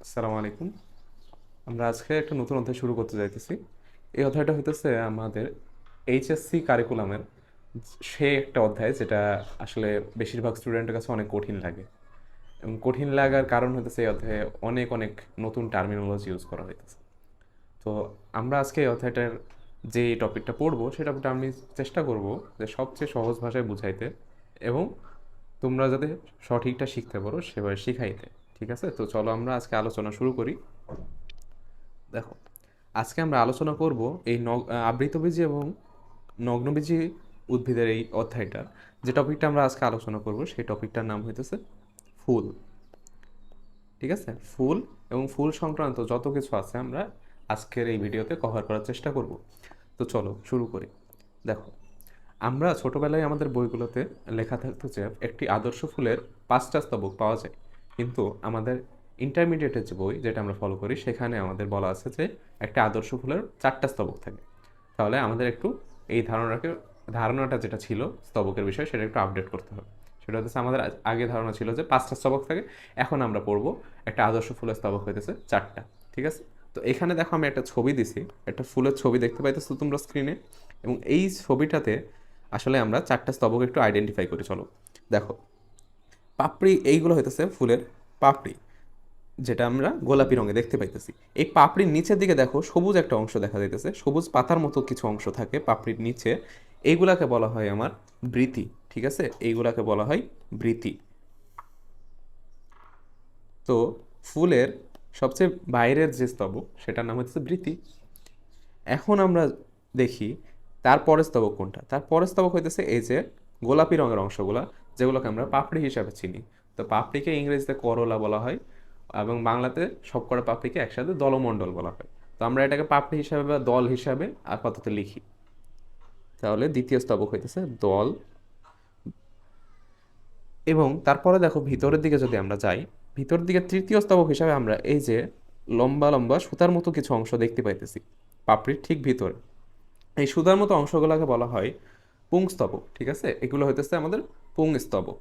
আসসালামু আলাইকুম। আমরা আজকে একটা নতুন অধ্যায় শুরু করতে যাইতেছি। এই অধ্যায়টা হইতেছে আমাদের এইচএসসি কারিকুলামের সে একটা অধ্যায় যেটা আসলে বেশিরভাগ স্টুডেন্টের কাছে অনেক কঠিন লাগে। এবং কঠিন লাগার কারণ হইতেছে এই অধ্যায়ে অনেক অনেক নতুন টার্মিনোলজি ইউজ করা হইতেছে। তো আমরা আজকে এই অধ্যায়টার যে টপিকটা পড়বো সেটা আমি চেষ্টা করব যে সবচেয়ে সহজ ভাষায় বুঝাইতে এবং তোমরা যাতে সঠিকটা শিখতে পারো সেভাবে শিখাইতে। ঠিক আছে? তো চলো আমরা আজকে আলোচনা শুরু করি। দেখো, আজকে আমরা আলোচনা করব এই আবৃতবীজী এবং নগ্নবীজী উদ্ভিদের এই অধ্যায়টা। যে টপিকটা আমরা আজকে আলোচনা করব সেই টপিকটার নাম হইতেছে ফুল। ঠিক আছে? ফুল এবং ফুল সংক্রান্ত যত কিছু আছে আমরা আজকের এই ভিডিওতে কভার করার চেষ্টা করব। তো চলো শুরু করি। দেখো, আমরা ছোটবেলায় আমাদের বইগুলোতে লেখা থাকতো যে একটি আদর্শ ফুলের 5টা স্তবক পাওয়া যায়, কিন্তু আমাদের ইন্টারমিডিয়েটের যে বই যেটা আমরা ফলো করি সেখানে আমাদের বলা আছে যে একটা আদর্শ ফুলের 4টা স্তবক থাকে। তাহলে আমাদের একটু এই ধারণাটা যেটা ছিল স্তবকের বিষয়ে সেটা একটু আপডেট করতে হবে। সেটা হচ্ছে আমাদের আগে ধারণা ছিল যে 5টা স্তবক থাকে, এখন আমরা পড়বো একটা আদর্শ ফুলের স্তবক হইতেছে 4টা। ঠিক আছে? তো এখানে দেখো আমি একটা ছবি দিছি, একটা ফুলের ছবি দেখতে পাইতেছো তোমরা স্ক্রিনে, এবং এই ছবিটাতে আসলে আমরা 4টা স্তবক একটু আইডেন্টিফাই করি। চলো দেখো, পাপড়ি এইগুলো হইতেছে ফুলের পাপড়ি, যেটা আমরা গোলাপি রঙে দেখতে পাইতেছি। এই পাপড়ির নিচের দিকে দেখো সবুজ একটা অংশ দেখা যাইতেছে, সবুজ পাতার মতো কিছু অংশ থাকে পাপড়ির নিচে। এইগুলাকে বলা হয় আমার বৃতি। ঠিক আছে? এইগুলাকে বলা হয় বৃতি। তো ফুলের সবচেয়ে বাইরের যে স্তবক সেটার নাম হচ্ছে বৃতি। এখন আমরা দেখি তার পরের স্তবক কোনটা। তার পরের স্তবক হইতেছে এই যে গোলাপি রঙের অংশগুলা, যেগুলোকে আমরা পাপড়ি হিসাবে চিনি। তো পাপড়িকে ইংরেজিতে করলা বলা হয় এবং বাংলাতে সবকটা পাপড়িকে একসাথে দলমণ্ডল বলা হয়। তো আমরা এটাকে পাপড়ি হিসাবে বা দল হিসাবে আপাতত লিখি। তাহলে দ্বিতীয় স্তবক হইতেছে দল। এবং তারপরে দেখো ভিতরের দিকে যদি আমরা যাই, ভিতরের দিকে তৃতীয় স্তবক হিসাবে আমরা এই যে লম্বা লম্বা সুতার মতো কিছু অংশ দেখতে পাইতেছি পাপড়ির ঠিক ভিতরে। এই সুতার মতো অংশগুলোকে বলা হয় পুংস্তবক। ঠিক আছে? এগুলো হইতেছে আমাদের পুংস্তবক।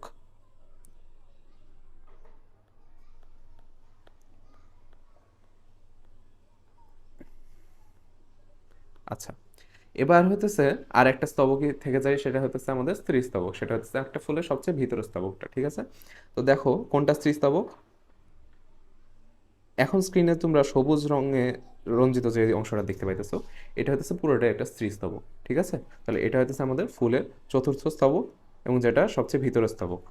আচ্ছা, এবার হইতেছে আর একটা স্তবকই থেকে যায়, সেটা হইতেছে আমাদের স্ত্রী স্তবক। সেটা হচ্ছে একটা ফুলের সবচেয়ে ভিতরের স্তবকটা। ঠিক আছে? তো দেখো কোনটা স্ত্রী স্তবক। এখন স্ক্রিনে তোমরা সবুজ রঙে রঞ্জিত যে অংশটা দেখতে পাইতেছো, এটা হইতেছে পুরোটাই একটা স্ত্রী স্তবক। ঠিক আছে? তাহলে এটা হইতেছে আমাদের ফুলের চতুর্থ স্তবক এবং যেটা সবচেয়ে ভিতরের স্তবক।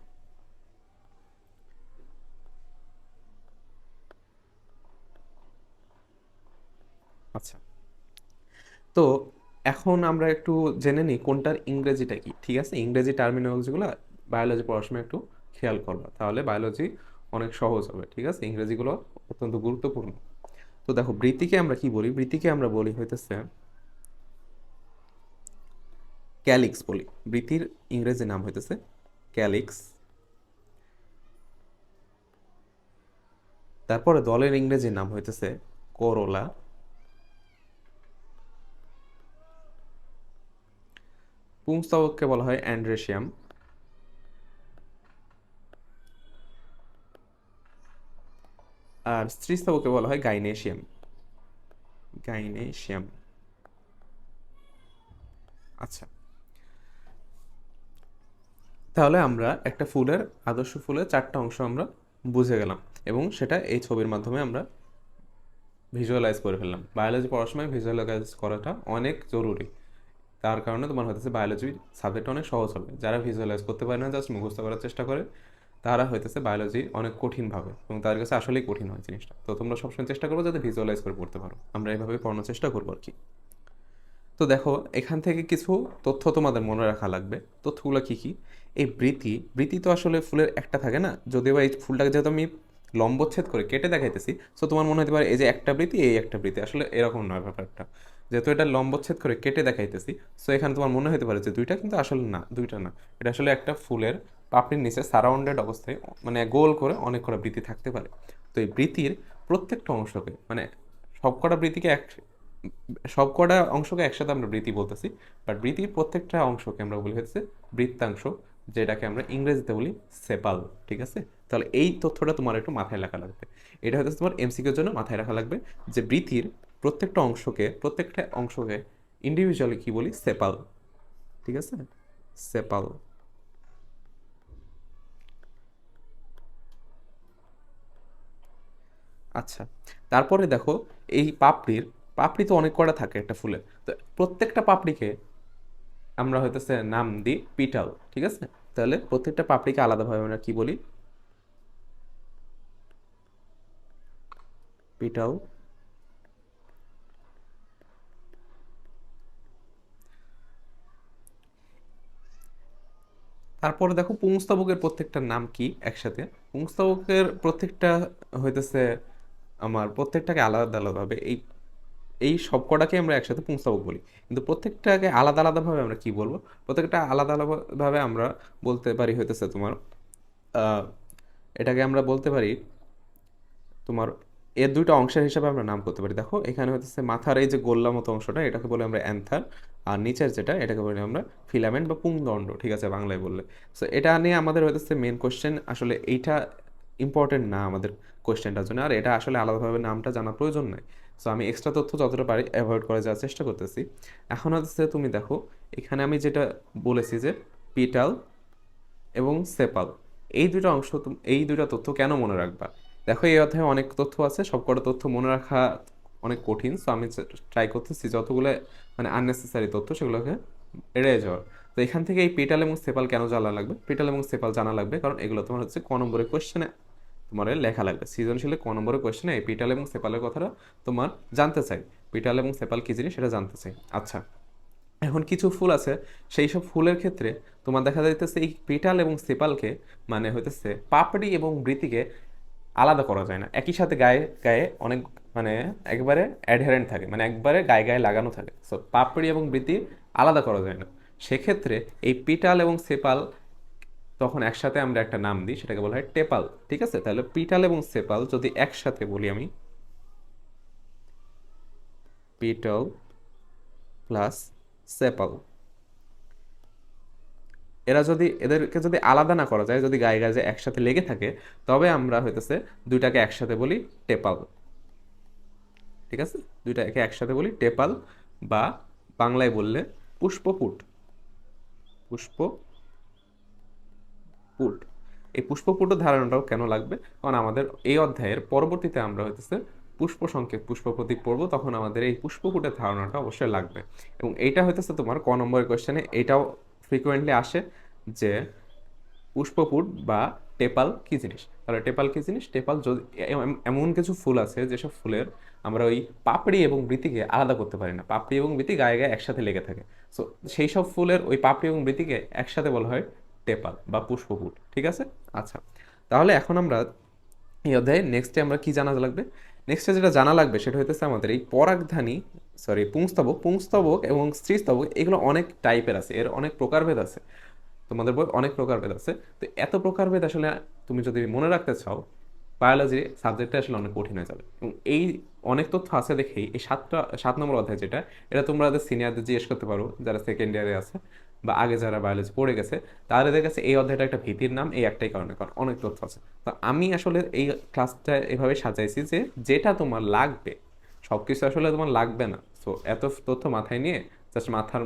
আচ্ছা, তো এখন আমরা একটু জেনে নিই কোনটার ইংরেজিটা কি। ঠিক আছে? ইংরেজি টার্মিনোলজিগুলো বায়োলজি পড়ার সময় একটু খেয়াল করবা, তাহলে বায়োলজি অনেক সহজ হবে। ঠিক আছে? ইংরেজিগুলো অত্যন্ত গুরুত্বপূর্ণ। তো দেখো, বৃত্তিকে আমরা কি বলি? বৃত্তিকে আমরা বলি হইতেছে ক্যালিক্স বলি। বৃত্তির ইংরেজি নাম হইতেছে ক্যালিক্স। তারপরে দলের ইংরেজি নাম হইতেছে করোলা। পুংস্তবককে বলা হয় অ্যান্ড্রেসিয়াম। আর স্ত্রীস্তবককে বলা হয় গাইনেশিয়াম। গাইনেশিয়াম। আচ্ছা, তাহলে আমরা একটা ফুলের আদর্শ ফুলের 4টা অংশ আমরা বুঝে গেলাম, এবং সেটা এই ছবির মাধ্যমে আমরা ভিজুয়ালাইজ করে ফেললাম। বায়োলজি পড়ার সময় ভিজুয়ালাইজ করাটা অনেক জরুরি। তার কারণে তোমার হতেছে বায়োলজি সাবজেক্ট অনেক সহজ হবে। যারা ভিজুয়ালাইজ করতে পারে না, জাস্ট মুখস্থ করার চেষ্টা করে, তারা হইতেছে বায়োলজি অনেক কঠিন ভাবে এবং তাদের কাছে আসলেই কঠিন হয় জিনিসটা। তো তোমরা সবসময় চেষ্টা করবো যাতে ভিজুয়ালাইজ করে পড়তে পারো। আমরা এইভাবে পড়ানোর চেষ্টা করবো আর কি। তো দেখো, এখান থেকে কিছু তথ্য তোমাদের মনে রাখা লাগবে। তথ্যগুলো কি কি? এই বৃতি, বৃতি তো আসলে ফুলের একটা থাকে না, যদিও বা এই ফুলটাকে যেহেতু আমি লম্বচ্ছেদ করে কেটে দেখাইতেছি, সো তোমার মনে হতে পারে এই যে একটা বৃতি, এই একটা বৃতি। আসলে এরকম নয় ব্যাপারটা। যেহেতু এটা লম্বচ্ছেদ করে কেটে দেখাইতেছি, সো এখানে তোমার মনে হতে পারে যে দুইটা, কিন্তু আসলে না, দুইটা না। এটা আসলে একটা ফুলের পাপড়ির নিচে সারাউন্ডেড অবস্থায়, মানে গোল করে অনেক কটা বৃতি থাকতে পারে। তো এই বৃতির প্রত্যেকটা অংশকে, মানে সবকটা বৃতিকে সবকটা অংশকে একসাথে আমরা বৃতি বলতেছি, বাট বৃতির প্রত্যেকটা অংশকে আমরা বলি হচ্ছে বৃত্তাংশ, যেটাকে আমরা ইংরেজিতে বলি সেপাল। ঠিক আছে? তাহলে এই তথ্যটা তোমার একটু মাথায় রাখা লাগবে। এটা হয়তো তোমার এমসিকিউর জন্য মাথায় রাখা লাগবে যে বৃদ্ধির প্রত্যেকটা অংশকে ইন্ডিভিজুয়ালি কি বলি, সেপাল। ঠিক আছে, সেপাল। আচ্ছা, তারপরে দেখো এই পাপড়ি তো অনেক কটা থাকে একটা ফুলে, তো প্রত্যেকটা পাপড়িকে আমরা হইতেছে নাম দিই পিটাল। ঠিক আছে, তাহলে প্রত্যেকটা পাপড়িকে আলাদাভাবে আমরা কি বলি, পিটাল। তারপরে দেখো পুংস্তবকের প্রত্যেকটার নাম কি একসাথে। পুংস্তবকের প্রত্যেকটা হইতেছে আমার প্রত্যেকটাকে আলাদা আলাদাভাবে এই এই সব কটাকে আমরা একসাথে পুংস্তবক বলি, কিন্তু প্রত্যেকটাকে আলাদা আলাদাভাবে আমরা কি বলবো, প্রত্যেকটা আলাদা আলাদাভাবে আমরা বলতে পারি হইতেছে তোমার আহ, এটাকে আমরা বলতে পারি তোমার এর দুইটা অংশের হিসাবে আমরা নাম করতে পারি। দেখো এখানে হচ্ছে মাথার এই যে গোল্লা মতো অংশটা, এটাকে বলে আমরা অ্যান্থার, আর নিচের যেটা এটাকে বলি আমরা ফিলামেন্ট বা পুংদণ্ড। ঠিক আছে, বাংলায় বললে। সো এটা নিয়ে আমাদের হচ্ছে মেন কোশ্চেন, আসলে এইটা ইম্পর্টেন্ট না আমাদের কোশ্চেনটার জন্য, আর এটা আসলে আলাদাভাবে নামটা জানার প্রয়োজন নাই। সো আমি এক্সট্রা তথ্য যতটা পারি অ্যাভয়েড করে যাওয়ার চেষ্টা করতেছি। এখন হচ্ছে তুমি দেখো এখানে আমি যেটা বলেছি যে পিটাল এবং সেপাল, এই দুটো অংশ এই দুটো তথ্য কেন মনে রাখবা। দেখো এই অধ্যায়ে অনেক তথ্য আছে, সবকটা তথ্য মনে রাখা অনেক কঠিন। সো আমি ট্রাই করতেছি যতগুলো মানে আননেসেসারি তথ্য সেগুলোকে এড়িয়ে যাওয়ার। তো এখান থেকে এই পেটাল এবং সেপাল কেন জানা লাগবে, পেটাল এবং সেপাল জানা লাগবে কারণ এগুলো তোমার হচ্ছে ক নম্বরের কোয়েশ্চেনে তোমার লেখা লাগবে। সৃজনশীলে ক নম্বরের কোয়েশ্চেনে এই পিটাল এবং সেপালের কথাটা তোমার জানতে চাই, পিটাল এবং সেপাল কি জিনিস সেটা জানতে চাই। আচ্ছা, এখন কিছু ফুল আছে, সেই সব ফুলের ক্ষেত্রে তোমার দেখা যাইতেছে এই পেটাল এবং সেপালকে মানে হইতেছে পাপড়ি এবং বৃতিকে আলাদা করা যায় না, একই সাথে গায়ে গায়ে অনেক মানে একবারে অ্যাডহারেন্ট থাকে, মানে একবারে গায়ে গায়ে লাগানো থাকে। সো পাপড়ি এবং বৃতি আলাদা করা যায় না। সেক্ষেত্রে এই পিটাল এবং সেপাল তখন একসাথে আমরা একটা নাম দিই, সেটাকে বলা হয় টেপাল। ঠিক আছে, তাহলে পিটাল এবং সেপাল যদি একসাথে বলি আমি, পিটাল প্লাস সেপাল, এদেরকে যদি আলাদা না করা যায়, যদি গায়ে গায়ে একসাথে লেগে থাকে, তবে আমরা হইতেছে দুইটাকে একসাথে বলি টেপাল। ঠিক আছে, দুইটাকে একসাথে বলি টেপাল, বা বাংলায় বললে পুষ্পপুট। পুষ্পপুট। এই পুষ্পপুট ধারণাটাও কেন লাগবে, কারণ আমাদের এই অধ্যায়ের পরবর্তীতে আমরা হইতেছে পুষ্প সংকেত পুষ্প প্রতীক পড়বো, তখন আমাদের এই পুষ্পপুটের ধারণাটা অবশ্যই লাগবে। এবং এইটা হইতেছে তোমার ক নম্বরের কোয়েশ্চেনে এটাও ফ্রিকুয়েন্টলি আসে যে পুষ্পপুট বা টেপাল কি জিনিস। তাহলে টেপাল কি জিনিস, টেপাল যদি এমন কিছু ফুল আছে যেসব ফুলের আমরা ওই পাপড়ি এবং বৃতিকে আলাদা করতে পারি না, পাপড়ি এবং বৃতি গায়ে গায়ে একসাথে লেগে থাকে। সো সেই সব ফুলের ওই পাপড়ি এবং বৃতিকে একসাথে বলা হয় টেপাল বা পুষ্পপুট। ঠিক আছে, আচ্ছা, তাহলে এখন আমরা এই অধ্যায়ে নেক্সটে আমরা কি জানা লাগবে, নেক্সটে যেটা জানা লাগবে সেটা হইতেছে আমাদের এই পরাগধানী, সরি পুংস্তবক এবং স্ত্রীস্তবক, এগুলো অনেক টাইপের আছে, এর অনেক প্রকারভেদ আছে। তোমাদের বই অনেক প্রকারভেদ আছে। তো এত প্রকারভেদ আসলে তুমি যদি মনে রাখতে চাও, বায়োলজি সাবজেক্টটা আসলে অনেক কঠিন হয়ে যাবে। এবং এই অনেক তথ্য আছে দেখেই এই 7 নম্বর অধ্যায় যেটা, এটা তোমরা সিনিয়রদের জিজ্ঞেস করতে পারো যারা সেকেন্ড ইয়ারে আছে বা আগে যারা বায়োলজি পড়ে গেছে, তাদের কাছে এই অধ্যায়টা একটা ভীতির নাম এই একটাই কারণে, কারণ অনেক তথ্য আছে। তো আমি আসলে এই ক্লাসটা এভাবে সাজাইছি যে যেটা তোমার লাগবে, সব কিছু আসলে তোমার লাগবে না। সো এত তথ্য মাথায় নিয়ে জাস্ট মাথার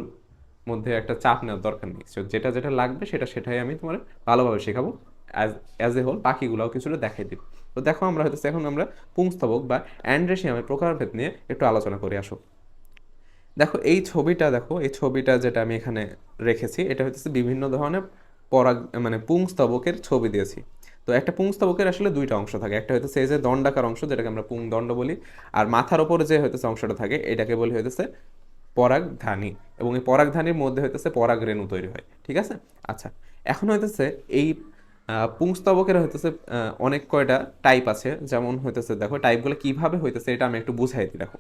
মধ্যে একটা চাপ নেওয়ার দরকার নেই। So, যেটা যেটা লাগবে সেটাই আমি তোমার ভালোভাবে শেখাবো। অ্যাজ এ হোল বাকিগুলোও কিছুটা দেখাই দিব। তো দেখো আমরা হয়তো এখন আমরা পুংস্তবক বা অ্যান্ড্রেসিয়ামের প্রকারভেদ নিয়ে একটু আলোচনা করে আসো। দেখো এই ছবিটা যেটা আমি এখানে রেখেছি, এটা হচ্ছে বিভিন্ন ধরনের পরাগ মানে পুংস্তবকের ছবি দিয়েছি। তো একটা পুংস্তবকের আসলে দুইটা অংশ থাকে, একটা হইতেছে এই যে দণ্ডাকার অংশ যেটাকে আমরা পুংদণ্ড বলি, আর মাথার ওপরে যে হইতেছে অংশটা থাকে এটাকে বলি হইতেছে পরাগধানী। এবং এই পরাগধানীর মধ্যে হইতেছে পরাগ রেণু তৈরি হয়। ঠিক আছে, আচ্ছা, এখন হইতেছে এই পুংস্তবকের হইতেছে অনেক কয়টা টাইপ আছে, যেমন হইতেছে দেখো টাইপগুলো কিভাবে হইতেছে এটা আমি একটু বুঝাই দিই। দেখো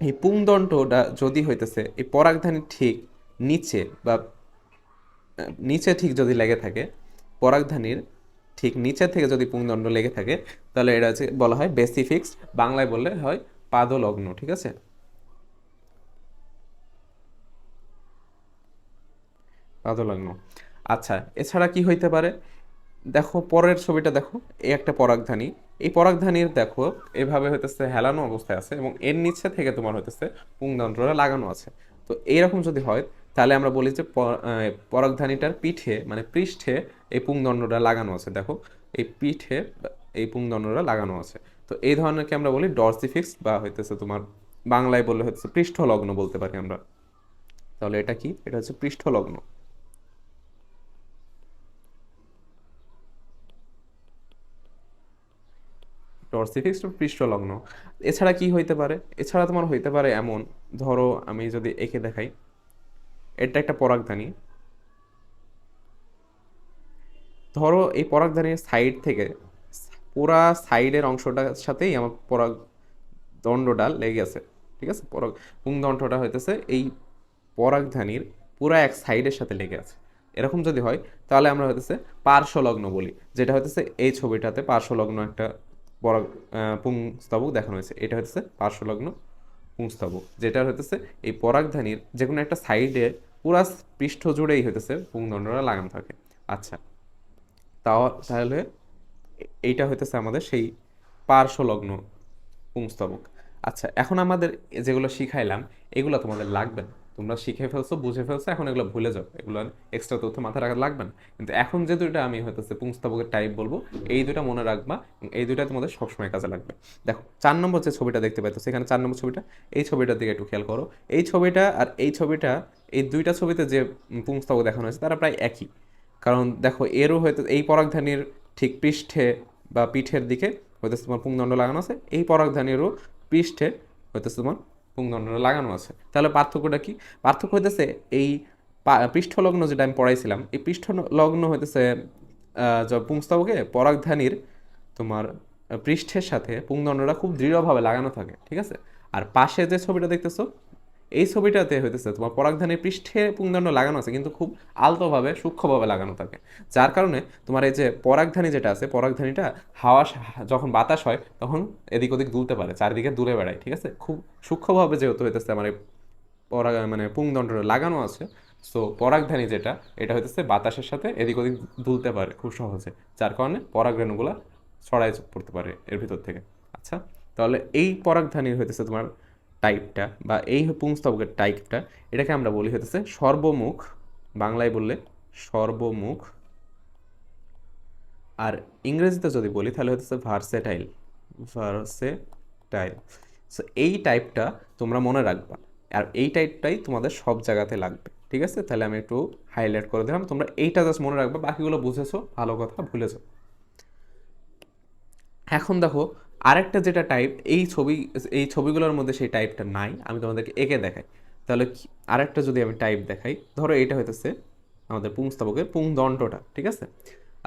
এই পুংদণ্ডটা যদি হইতেছে এই পরাগধানীর ঠিক নিচে বা নিচে ঠিক যদি লেগে থাকে, পরাগধানীর ঠিক নিচে থেকে যদি পুংদণ্ড লেগে থাকে, তাহলে এটা হচ্ছে বলা হয় বেসিফিক্সড, বাংলায় বললে হয় পাদলগ্ন। ঠিক আছে, পাদলগ্ন। আচ্ছা, এছাড়া কি হইতে পারে, দেখো পরের ছবিটা দেখো, এই একটা পরাগধানী, এই পরাগধানীর দেখো এভাবে হইতেছে হেলানো অবস্থায় আছে এবং এর নিচে থেকে তোমার হইতেছে পুংদণ্ডরা লাগানো আছে। তো এইরকম যদি হয় তাহলে আমরা বলি যে পরাগধানীটার পিঠে মানে পৃষ্ঠে এই পুংদণ্ডটা লাগানো আছে। দেখো এই পিঠে এই পুংদণ্ডরা লাগানো আছে। তো এই ধরনেরকে আমরা বলি ডরসিফিক্স বা হইতেছে তোমার বাংলায় বললে হচ্ছে পৃষ্ঠলগ্ন বলতে পারি আমরা। তাহলে এটা কি? এটা হচ্ছে পৃষ্ঠলগ্ন। টর্সিফিক্সড পৃষ্ঠলগ্ন। এছাড়া কি হইতে পারে? এছাড়া তোমার হইতে পারে এমন, ধরো আমি যদি এঁকে দেখাই, এটা একটা পরাগধানী। ধরো এই পরাগধানীর সাইড থেকে পুরা সাইডের অংশটার সাথেই আমার পরাগ দণ্ডটা লেগে আছে, ঠিক আছে? পরাগ পুংদণ্ডটা হইতেছে এই পরাগধানীর পুরা এক সাইডের সাথে লেগে আছে। এরকম যদি হয় তাহলে আমরা হইতেছে পার্শ্বলগ্ন বলি, যেটা হইতেছে এই ছবিটাতে পার্শ্বলগ্ন একটা পরাগ পুংস্তবক দেখানো হয়েছে। এটা হইতেছে পার্শ্বলগ্ন পুংস্তবক, যেটা হইতেছে এই পরাগধানীর যে কোনো একটা সাইডে পুরা পৃষ্ঠ জুড়েই হইতেছে পুংদণ্ডরা লাগানো থাকে। আচ্ছা, তাহলে এইটা হইতেছে আমাদের সেই পার্শ্বলগ্ন পুংস্তবক। আচ্ছা, এখন আমাদের যেগুলো শিখাইলাম এগুলো তোমাদের লাগবে না, তোমরা শিখে ফেলছো, বুঝে ফেলছো, এখন এগুলো ভুলে যাও, এগুলো এক্সট্রা তথ্য মাথায় রাখা লাগবে না। কিন্তু এখন যে দুইটা আমি হইতেছে পুংস্তবকের টাইপ বলবো, এই দুইটা মনে রাখবা এবং এই দুইটা তোমাদের সবসময় কাজে লাগবে। দেখো 4 নম্বর যে ছবিটা দেখতে পাইতো, সেখানে 4 নম্বর ছবিটা, এই ছবিটার দিকে একটু খেয়াল করো। এই ছবিটা আর এই ছবিটা, এই দুইটা ছবিতে যে পুংস্তবক দেখানো হয়েছে তারা প্রায় একই। কারণ দেখো এরও হয়তো এই পরাগধানীর ঠিক পৃষ্ঠে বা পিঠের দিকে হয়তো তোমার পুংদণ্ড লাগানো আছে, এই পরাগধানীরও পৃষ্ঠে হয়তো তোমার পুংদণ্ডটা লাগানো আছে। তাহলে পার্থক্যটা কি? পার্থক্য হইতেছে এই পৃষ্ঠলগ্ন যেটা আমি পড়াইছিলাম, এই পৃষ্ঠলগ্ন হইতেছে পুংস্তবকে পরাগধানীর তোমার পৃষ্ঠের সাথে পুংদণ্ডটা খুব দৃঢ়ভাবে লাগানো থাকে, ঠিক আছে? আর পাশে যে ছবিটা দেখতেছো, এই ছবিটাতে হইতেছে তোমার পরাগধানীর পৃষ্ঠে পুংদণ্ড লাগানো আছে কিন্তু খুব আলতোভাবে সূক্ষ্মভাবে লাগানো থাকে। যার কারণে তোমার এই যে পরাগধানী যেটা আছে, পরাগধানীটা হাওয়া যখন বাতাস হয় তখন এদিক ওদিক দুলতে পারে, চারিদিকে দূরে বেড়ায়, ঠিক আছে? খুব সূক্ষ্মভাবে যেহেতু হইতেছে আমার এই মানে পুংদণ্ডটা লাগানো আছে, সো পরাগধানী যেটা, এটা হইতেছে বাতাসের সাথে এদিক ওদিক দুলতে পারে খুব সহজে, যার কারণে পরাগরেণুগুলা ছড়াই পড়তে পারে এর ভিতর থেকে। আচ্ছা, তাহলে এই পরাগধানীর হইতেছে তোমার টাইপটা বা এই পুংস্তবকের টাইপটা, এটাকে আমরা বলি হইতেছে সর্বমুখ, বাংলায় বললে সর্বমুখ। আর ইংরেজিতে যদি বলি তাহলে হচ্ছে ভার্সেটাইল, ভার্সেটাইল। সো এই টাইপটা তোমরা মনে রাখবা, আর এই টাইপটাই তোমাদের সব জায়গাতে লাগবে, ঠিক আছে? তাহলে আমি একটু হাইলাইট করে দিলাম, তোমরা এইটা জাস্ট মনে রাখবা, বাকিগুলো বুঝেছো, ভালো কথা, ভুলেছো। এখন দেখো আরেকটা যেটা টাইপ, এই ছবিগুলোর মধ্যে সেই টাইপটা নাই, আমি তোমাদেরকে এঁকে দেখাই। তাহলে আরেকটা যদি আমি টাইপ দেখাই, ধরো এইটা হইতেছে আমাদের পুংস্তবকের পুংদণ্ডটা, ঠিক আছে?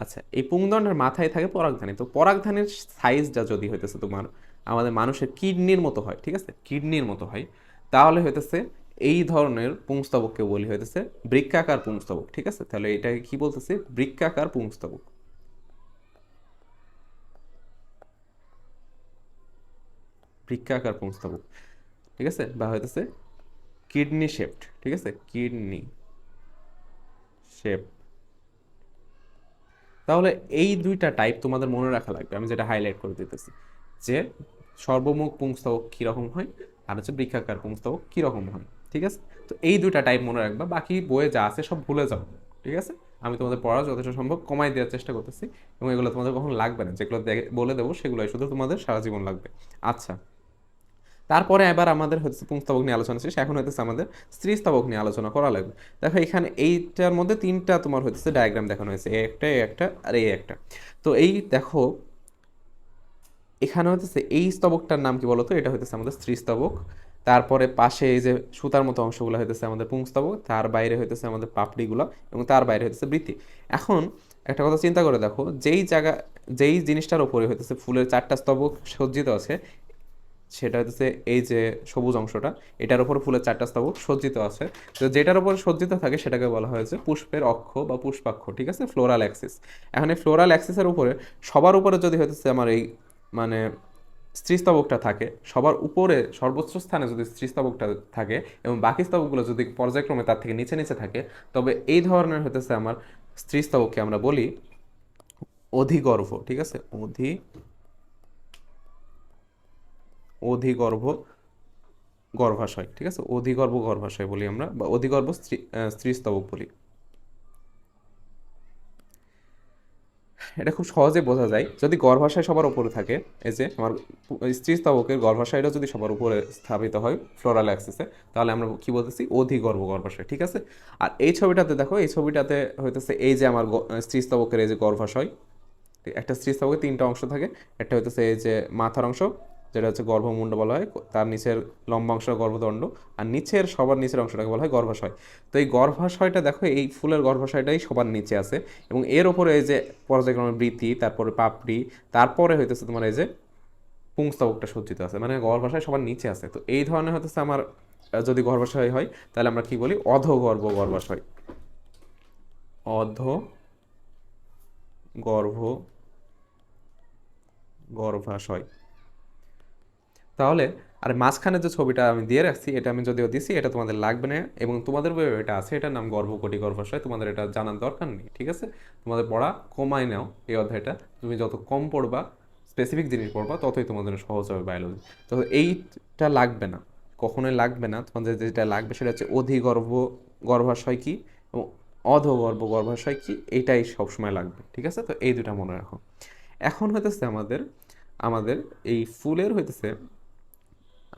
আচ্ছা, এই পুংদণ্ডের মাথায় থাকে পরাগধানী। তো পরাগধানীর সাইজটা যদি হইতেছে তোমার আমাদের মানুষের কিডনির মতো হয়, ঠিক আছে, কিডনির মতো হয়, তাহলে হইতেছে এই ধরনের পুংস্তবককে বলি হইতেছে বৃক্কাকার পুংস্তবক, ঠিক আছে? তাহলে এটাকে কি বলতেছে? বৃক্কাকার পুংস্তবক, বৃক্কাকার পুংস্তবক, ঠিক আছে? বা হইতেছে কিডনি শেপড, ঠিক আছে, কিডনি শেপ। তাহলে এই দুইটা টাইপ তোমাদের মনে রাখা লাগবে, আমি যেটা হাইলাইট করে দিতেছি, যে সর্বমুখ পুংস্তবক কীরকম হয় আর হচ্ছে বৃক্ষাকার পুংস্তবক কীরকম হয়, ঠিক আছে? তো এই দুইটা টাইপ মনে রাখবা, বাকি বইয়ে যা আছে সব ভুলে যাও, ঠিক আছে? আমি তোমাদের পড়া যথেষ্ট সম্ভব কমাই দেওয়ার চেষ্টা করতেছি এবং এগুলো তোমাদের কখন লাগবে না, যেগুলো বলে দেবো সেগুলোই শুধু তোমাদের সারা জীবন লাগবে। আচ্ছা, তারপরে এবার আমাদের হচ্ছে পুংস্তবক নিয়ে আলোচনা শেষ, এখন হচ্ছে আমাদের স্ত্রীস্তবক নিয়ে আলোচনা করা লাগবে। দেখো এখানে এইটার মধ্যে তিনটা তোমার হচ্ছে ডায়াগ্রাম দেখানো হয়েছে, এ একটা আর এই একটা। তো এই দেখো এখানে হচ্ছে এই স্তবকটার নাম কি বলতো? এটা হচ্ছে আমাদের স্ত্রীস্তবক। তারপরে পাশে এই যে সুতার মতো অংশগুলো হইতেছে আমাদের পুংস্তবক, তার বাইরে হইতেছে আমাদের পাপড়িগুলো এবং তার বাইরে হইতেছে বৃতি। এখন একটা কথা চিন্তা করে দেখো, যেই জিনিসটার উপরে হইতেছে ফুলের 4টা স্তবক সজ্জিত আছে, সেটা হচ্ছে এই যে সবুজ অংশটা, এটার উপর ফুলের 4টা স্তবক সজ্জিত আছে। তো যেটার উপর সজ্জিত থাকে সেটাকে বলা হয়েছে পুষ্পের অক্ষ বা পুষ্পাক্ষ, ঠিক আছে, ফ্লোরাল অ্যাক্সিস। এখন এই ফ্লোরাল অ্যাক্সিসের উপরে সবার উপরে যদি হচ্ছে আমার এই মানে স্ত্রীস্তবকটা থাকে, সবার উপরে সর্বোচ্চ স্থানে যদি স্ত্রীস্তবকটা থাকে এবং বাকি স্তবকগুলো যদি পর্যায়ক্রমে তার থেকে নিচে নিচে থাকে, তবে এই ধরনের হতেছে আমার স্ত্রীস্তবককে আমরা বলি অধিগর্ভ, ঠিক আছে, অধিগর্ভ গর্ভাশয়, ঠিক আছে, অধিগর্ভ গর্ভাশয় বলি আমরা, বা অধিগর্ভ স্ত্রীস্তবক বলি। এটা খুব সহজে বোঝা যায় যদি গর্ভাশয় সবার উপরে থাকে। এই যে আমার স্ত্রীস্তবকের গর্ভাশয়টা যদি সবার উপরে স্থাপিত হয় ফ্লোরাল অ্যাক্সিসে, তাহলে আমরা কি বলতেছি, অধিগর্ভ গর্ভাশয়, ঠিক আছে। আর এই ছবিটাতে দেখো, এই ছবিটাতে হইতেছে এই যে আমার স্ত্রীস্তবকের এই যে গর্ভাশয়, একটা স্ত্রীস্তবকের তিনটা অংশ থাকে। একটা হইতেছে এই যে মাথার অংশ, যেটা হচ্ছে গর্ভমুণ্ড বলা হয়, তার নিচের লম্বা অংশ গর্ভদণ্ড, আর নিচের সবার নিচের অংশটাকে বলা হয় গর্ভাশয়। তো এই গর্ভাশয়টা দেখো, এই ফুলের গর্ভাশয়টাই সবার নিচে আছে, এবং এর ওপরে এই যে পর্যায়ক্রমে বৃতি, তারপরে পাপড়ি, তারপরে হইতেছে তোমার এই যে পুংস্তবকটা সজ্জিত আছে, মানে গর্ভাশয় সবার নিচে আছে। তো এই ধরনের হইতেছে আমার যদি গর্ভাশয় হয়, তাহলে আমরা কি বলি, অধগর্ভ গর্ভাশয়, অধগর্ভ গর্ভাশয়। তাহলে আর মাঝখানে যে ছবিটা আমি দিয়ে রাখছি, এটা আমি যদিও দিছি, এটা তোমাদের লাগবে না, এবং তোমাদের বইয়ে এটা আছে, এটার নাম গর্ভকটি গর্ভাশয়, তোমাদের এটা জানার দরকার নেই, ঠিক আছে। তোমাদের পড়া কমায় নাও এই অধ্যায়টা, তুমি যত কম পড়বা, স্পেসিফিক জিনিস পড়বা, ততই তোমাদের সহজ হবে বায়োলজি। তো এইটা লাগবে না, কখনোই লাগবে না। তোমাদের যেটা লাগবে সেটা হচ্ছে অধিগর্ভ গর্ভাশয় কি এবং অধগর্ভ গর্ভাশয় কি, এইটাই সবসময় লাগবে, ঠিক আছে। তো এই দুটা মনে রাখো। এখন হইতেছে আমাদের আমাদের এই ফুলের হইতেছে,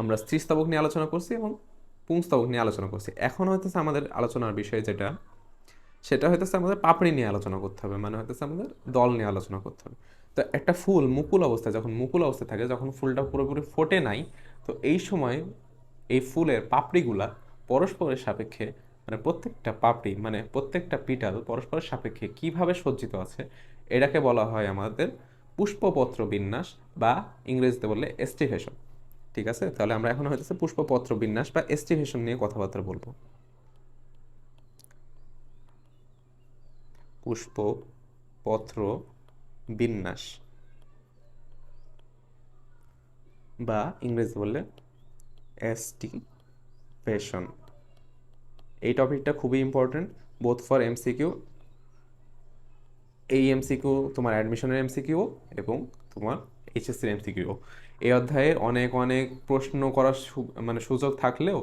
আমরা স্ত্রীস্তবক নিয়ে আলোচনা করছি এবং পুংস্তবক নিয়ে আলোচনা করছি। এখন হইতেছে আমাদের আলোচনার বিষয় যেটা, সেটা হইতেছে আমাদের পাপড়ি নিয়ে আলোচনা করতে হবে, মানে হইতেছে আমাদের দল নিয়ে আলোচনা করতে হবে। তো একটা ফুল মুকুল অবস্থায়, যখন মুকুল অবস্থায় থাকে, যখন ফুলটা পুরোপুরি ফোটে নাই, তো এই সময় এই ফুলের পাপড়িগুলা পরস্পরের সাপেক্ষে, মানে প্রত্যেকটা পাপড়ি, মানে প্রত্যেকটা পিটাল পরস্পরের সাপেক্ষে কিভাবে সজ্জিত আছে, এটাকে বলা হয় আমাদের পুষ্পপত্র বিন্যাস, বা ইংরেজিতে বললে এস্টিভেশন, ঠিক আছে। তাহলে আমরা এখন হইতেছে পুষ্পপত্র বিন্যাস বা এস্টিভেশন নিয়ে কথাবার্তা বলবো। পুষ্পপত্র বিন্যাস, বা ইংরেজি বললে এস্টিভেশন। এই টপিকটা খুবই ইম্পর্টেন্ট, বোথ ফর এমসিকিউ, এই এমসিকিউ তোমার অ্যাডমিশনের এমসিকিউ এবং তোমার এইচএসসির এমসিকিউ। এই অধ্যায়ে অনেক অনেক প্রশ্ন করার মানে সুযোগ থাকলেও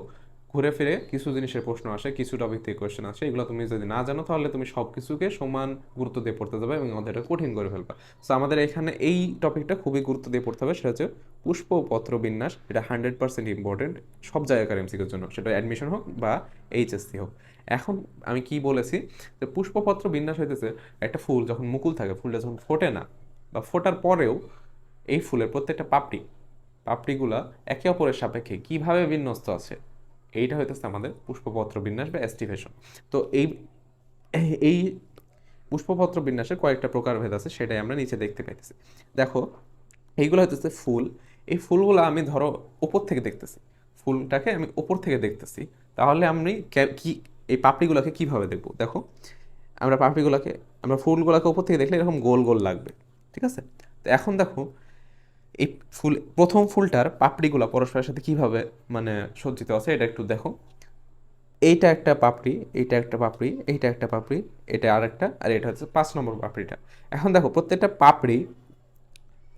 ঘুরে ফিরে কিছু জিনিসের প্রশ্ন আসে, কিছু টপিক থেকে কোয়েশ্চেন আসে। এগুলো তুমি যদি না জানো, তাহলে তুমি সব কিছুকে সমান গুরুত্ব দিয়ে পড়তে যাবে এবং অধ্যায়টা কঠিন করে ফেলবা। সো আমাদের এখানে এই টপিকটা খুবই গুরুত্ব দিয়ে পড়তে হবে, সেটা হচ্ছে পুষ্পপত্র বিন্যাস। এটা 100% ইম্পর্টেন্ট সব জায়গাকার এমসিকিউর জন্য, সেটা অ্যাডমিশন হোক বা এইচএসসি হোক। এখন আমি কি বলেছি, যে পুষ্পপত্র বিন্যাস হইতেছে একটা ফুল যখন মুকুল থাকে, ফুলটা যখন ফোটে না, বা ফোটার পরেও এই ফুলের প্রত্যেকটা পাপড়িগুলা একে অপরের সাপেক্ষে কিভাবে বিন্যস্ত আছে, এইটা হইতেছে আমাদের পুষ্পপত্র বিন্যাস বা এস্টিভেশন। তো এই এই পুষ্পপত্র বিন্যাসের কয়েকটা প্রকারভেদ আছে, সেটাই আমরা নিচে দেখতে পাইতেছি। দেখো, এইগুলো হইতেছে ফুল। এই ফুলগুলো আমি ধরো উপর থেকে দেখতেছি, ফুলটাকে আমি উপর থেকে দেখতেছি, তাহলে আমি কি এই পাপড়িগুলোকে কিভাবে দেখবো? দেখো, পাপড়িগুলোকে, আমরা ফুলগুলোকে উপর থেকে দেখলে এরকম গোল গোল লাগবে, ঠিক আছে। তো এখন দেখো, এই প্রথম ফুলটার পাপড়িগুলো পরস্পরের সাথে কিভাবে মানে সজ্জিত আছে, এটা একটু দেখো। এইটা একটা পাপড়ি, এইটা একটা পাপড়ি, এইটা একটা পাপড়ি, এটা আরেকটা, আর এটা হচ্ছে 5 নম্বর পাপড়িটা। এখন দেখো, প্রত্যেকটা পাপড়ি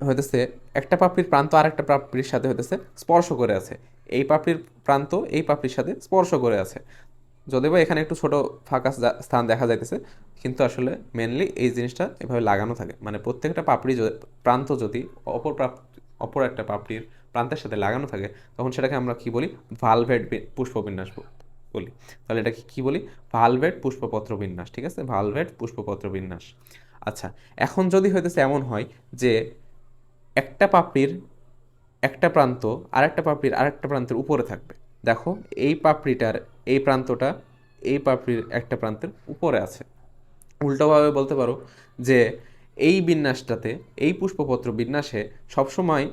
হইতেছে একটা পাপড়ির প্রান্ত আরেকটা পাপড়ির সাথে হইতেছে স্পর্শ করে আছে। এই পাপড়ির প্রান্ত এই পাপড়ির সাথে স্পর্শ করে আছে, যদিও বা এখানে একটু ছোট ফাঁকা স্থান দেখা যাইতেছে, কিন্তু আসলে মেনলি এই জিনিসটা এভাবে লাগানো থাকে, মানে প্রত্যেকটা পাপড়ি প্রান্ত যদি অপর একটা পাপড়ির প্রান্তের সাথে লাগানো থাকে, তখন সেটাকে আমরা কি বলি, ভালভেট পুষ্পবিন্যাস বলি। তাহলে এটাকে কি বলি, ভালভেট পুষ্পপত্র বিন্যাস, ঠিক আছে, ভালভেট পুষ্পপত্র বিন্যাস। আচ্ছা, এখন যদি হইতেছে এমন হয় যে একটা পাপড়ির একটা প্রান্ত আরেকটা পাপড়ির আরেকটা প্রান্তের উপরে থাকবে, দেখো এই পাপড়িটার এই প্রান্তটা এই পাপড়ির একটা প্রান্তের উপরে আছে। উল্টোভাবে বলতে পারো যে এই বিন্যাসটাতে, এই পুষ্পপত্র বিন্যাসে সবসময়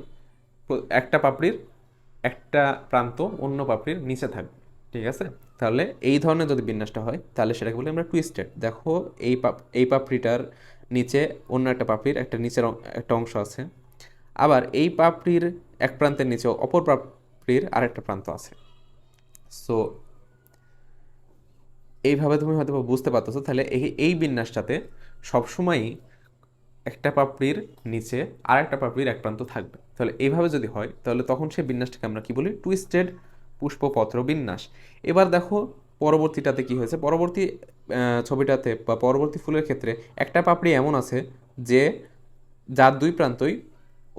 একটা পাপড়ির একটা প্রান্ত অন্য পাপড়ির নিচে থাকবে, ঠিক আছে। তাহলে এই ধরনের যদি বিন্যাসটা হয়, তাহলে সেটাকে বলি আমরা টুইস্টেড। দেখো, এই পাপড়িটার নিচে অন্য একটা পাপড়ির একটা নিচের একটা অংশ আছে, আবার এই পাপড়ির এক প্রান্তের নিচে অপর পাপড়ির আরেকটা প্রান্ত আছে। সো এইভাবে তুমি হয়তো বুঝতে পারতেছো। তাহলে এই বিন্যাসটাতে সবসময়ই একটা পাপড়ির নিচে আর একটা পাপড়ির এক প্রান্ত থাকবে। তাহলে এইভাবে যদি হয় তাহলে তখন সেই বিন্যাসটাকে আমরা কি বলি? টুইস্টেড পুষ্পপত্র বিন্যাস। এবার দেখো পরবর্তীটাতে কি হয়েছে, পরবর্তী ছবিটাতে বা পরবর্তী ফুলের ক্ষেত্রে একটা পাপড়ি এমন আছে যে যার দুই প্রান্তই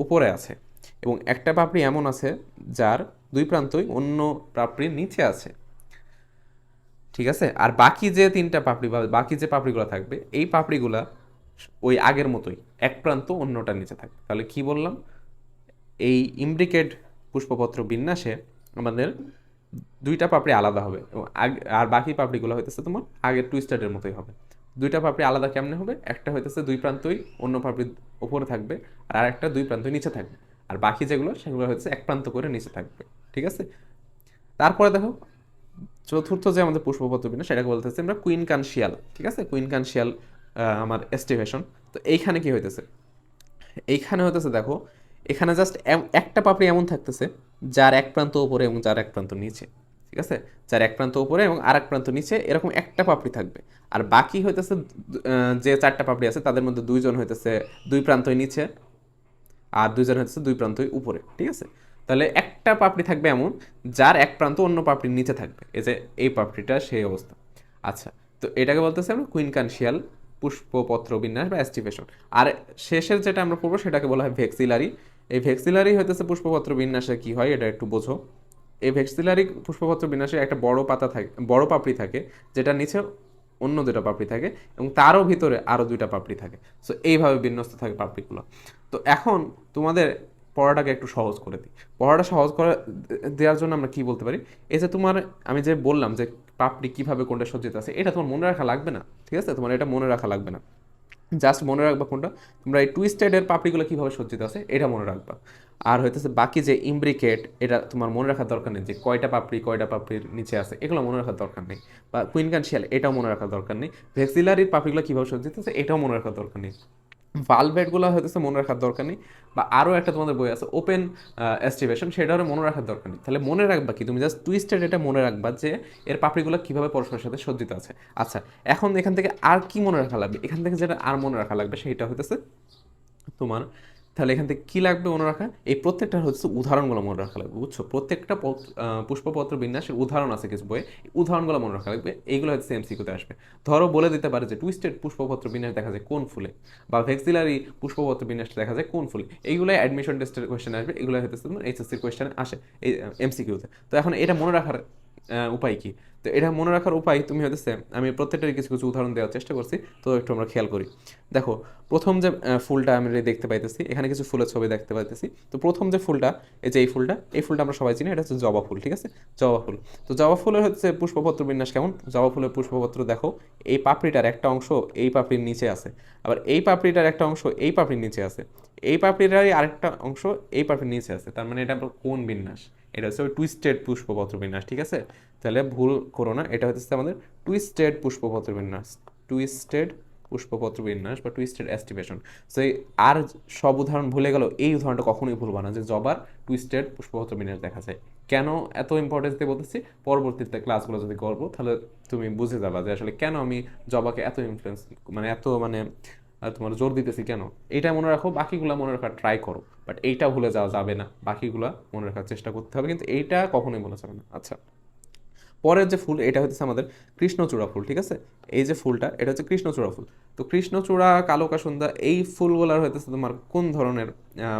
উপরে আছে, এবং একটা পাপড়ি এমন আছে যার দুই প্রান্তই অন্য পাপড়ির নিচে আছে। ঠিক আছে, আর বাকি যে তিনটা পাপড়ি বা বাকি যে পাপড়িগুলো থাকবে এই পাপড়িগুলা ওই আগের মতোই এক প্রান্ত অন্যটার নিচে থাকবে। তাহলে কি বললাম? এই ইমব্রিকেট পুষ্পপত্র বিন্যাসে আমাদের দুইটা পাপড়ি আলাদা হবে এবং আর বাকি পাপড়িগুলো হইতেছে তোমার আগের টুইস্টারের মতোই হবে। দুইটা পাপড়ি আলাদা কেমনে হবে? একটা হইতেছে দুই প্রান্তই অন্য পাপড়ির উপরে থাকবে, আর আরেকটা দুই প্রান্তই নিচে থাকবে, আর বাকি যেগুলো সেগুলো হচ্ছে এক প্রান্ত করে নিচে থাকবে। ঠিক আছে, তারপরে দেখো চতুর্থ যে আমাদের পুষ্পপত্র বিন্যাস সেটাকে বলতেছে আমরা কুইন কানশিয়াল। ঠিক আছে, কুইন কানশিয়াল আমার এস্টিভেশন। তো এইখানে কি হইতেছে? এইখানে হইতেছে দেখো এখানে জাস্ট একটা পাপড়ি এমন থাকতেছে যার এক প্রান্ত উপরে এবং যার এক প্রান্ত নিচে। ঠিক আছে, যার এক প্রান্ত উপরে এবং আর এক প্রান্ত নিচে এরকম একটা পাপড়ি থাকবে। আর বাকি হইতেছে যে চারটা পাপড়ি আছে তাদের মধ্যে দুইজন হইতেছে দুই প্রান্তই নিচে আর দুইজন হচ্ছে দুই প্রান্তই উপরে। ঠিক আছে, তাহলে একটা পাপড়ি থাকবে এমন যার এক প্রান্ত অন্য পাপড়ির নিচে থাকবে, এই যে এই পাপড়িটা সেই অবস্থা। আচ্ছা, তো এটাকে বলতেছে আমরা কুইনকানশিয়াল পুষ্পপত্র বিন্যাস বা অ্যাস্টিভেশন। আর শেষের যেটা আমরা পড়বো সেটাকে বলা হয় ভেক্সিলারি। এই ভেক্সিলারি হইতেছে পুষ্পপত্র বিন্যাসে কি হয় এটা একটু বোঝো। এই ভেক্সিলারি পুষ্পপত্র বিন্যাসে একটা বড় পাতা থাকে, বড় পাপড়ি থাকে, যেটা নিচে অন্য দুটো পাপড়ি থাকে এবং তারও ভিতরে আরও দুইটা পাপড়ি থাকে। সো এইভাবে বিন্যস্ত থাকে পাপড়িগুলো। তো এখন তোমাদের পড়াটাকে একটু সহজ করে দিই। পড়াটা সহজ করে দেওয়ার জন্য আমরা কি বলতে পারি? এই যে তোমার আমি যে বললাম যে পাপড়ি কিভাবে কোনটা সজ্জিত আছে, এটা তোমার মনে রাখা লাগবে না। ঠিক আছে, তোমার এটা মনে রাখা লাগবে না। জাস্ট মনে রাখবা কোনটা, তোমরা এই টুইস্টেডের পাপড়িগুলো কীভাবে সজ্জিত আছে এটা মনে রাখবা। আর হইতেছে বাকি যে ইমব্রিকেট, এটা তোমার মনে রাখার দরকার নেই যে কয়টা পাপড়ির নিচে আছে, এগুলো মনে রাখার দরকার নেই। বা কুইনকানশিয়াল এটাও মনে রাখার দরকার নেই। ভেক্সিলারির পাপড়িগুলো কীভাবে সজ্জিত আছে এটাও মনে রাখার দরকার নেই। ভালভেটগুলো হইতেছে মনে রাখার দরকার নেই। বা আরও একটা তোমাদের বই আছে ওপেন এস্টিভেশন, সেটাও মনে রাখার দরকার নেই। তাহলে মনে রাখবা কি, তুমি জাস্ট টুইস্টেড এটা মনে রাখবা যে এর পাপড়িগুলো কীভাবে পরস্পরের সাথে সজ্জিত আছে। আচ্ছা, এখন এখান থেকে আর কি মনে রাখা লাগবে? এখান থেকে যেটা আর মনে রাখা লাগবে সেটা হইতেছে তোমার, তাহলে এখান থেকে কী লাগবে মনে রাখা? এই প্রত্যেকটা হচ্ছে উদাহরণগুলো মনে রাখা লাগবে, বুঝছো? প্রত্যেকটা পুষ্পপত্র বিন্যাসের উদাহরণ আছে কিছু বইয়ে, উদাহরণগুলো মনে রাখা লাগবে। এইগুলো হচ্ছে এমসিকিউতে আসবে। ধরো বলে দিতে পারে যে টুইস্টেড পুষ্পপত্র বিন্যাস দেখা যায় কোন ফুলে, বা ভেক্সিলারি পুষ্পপত্র বিন্যাসটা দেখা যায় কোন ফুলে। এইগুলো অ্যাডমিশন টেস্টের কোয়েশ্চেন আসবে, এগুলো হচ্ছে তোমার এইচএসসির কোয়েশ্চেন আসে এই এমসিকিউতে। তো এখন এটা মনে রাখার উপায় কি? তো এটা মনে রাখার উপায় তুমি হতেছে, আমি প্রত্যেকটারই কিছু কিছু উদাহরণ দেওয়ার চেষ্টা করছি, তো একটু আমরা খেয়াল করি। দেখো প্রথম যে ফুলটা আমি দেখতে পাইতেছি, এখানে কিছু ফুলের ছবি দেখতে পাইতেছি। তো প্রথম যে ফুলটা, এই যে এই ফুলটা আমরা সবাই চিনি, এটা হচ্ছে জবা ফুল। ঠিক আছে, জবা ফুল। তো জবা ফুলের হচ্ছে পুষ্পপত্র বিন্যাস কেমন? জবা ফুলের পুষ্পপত্র দেখো, এই পাপড়িটার একটা অংশ এই পাপড়ির নিচে আছে, আবার এই পাপড়িটার একটা অংশ এই পাপড়ির নিচে আছে, এই পাপড়িটারই আরেকটা অংশ এই পাপড়ির নিচে আছে। তার মানে এটা কোন বিন্যাস? এটা হচ্ছে ওই টুইস্টেড পুষ্পপত্র বিন্যাস। ঠিক আছে, তাহলে ভুল করো না, এটা হচ্ছে আমাদের টুইস্টেড পুষ্পপত্র বিন্যাস। টুইস্টেড পুষ্পপত্র বিন্যাস বা টুইস্টেড অ্যাস্টিভেশন। সো আর সব উদাহরণ ভুলে গেল, এই উদাহরণটা কখনোই ভুলবা না যে জবার টুইস্টেড পুষ্পপত্র বিন্যাস দেখা যায়। কেন এত ইম্পর্টেন্স দিয়ে বলতেছি, পরবর্তীতে ক্লাসগুলো যদি করবো তাহলে তুমি বুঝে যাবা যে আসলে কেন আমি জবাকে এত ইনফ্লুয়েন্স, মানে এত মানে তোমার জোর দিতেছি কেন। এইটা মনে রাখো, বাকিগুলো মনে রাখার ট্রাই করো, বাট এইটা ভুলে যাওয়া যাবে না, বাকিগুলা মনে রাখার চেষ্টা করতে হবে, কিন্তু এইটা কখনোই বলা যাবে না। আচ্ছা, পরের যে ফুল এটা হচ্ছে আমাদের কৃষ্ণচূড়া ফুল। ঠিক আছে, এই যে ফুলটা এটা হচ্ছে কৃষ্ণচূড়া ফুল। তো কৃষ্ণচূড়া, কালো কাসুন্দা এই ফুলগুলার হইতেছে তোমার কোন ধরনের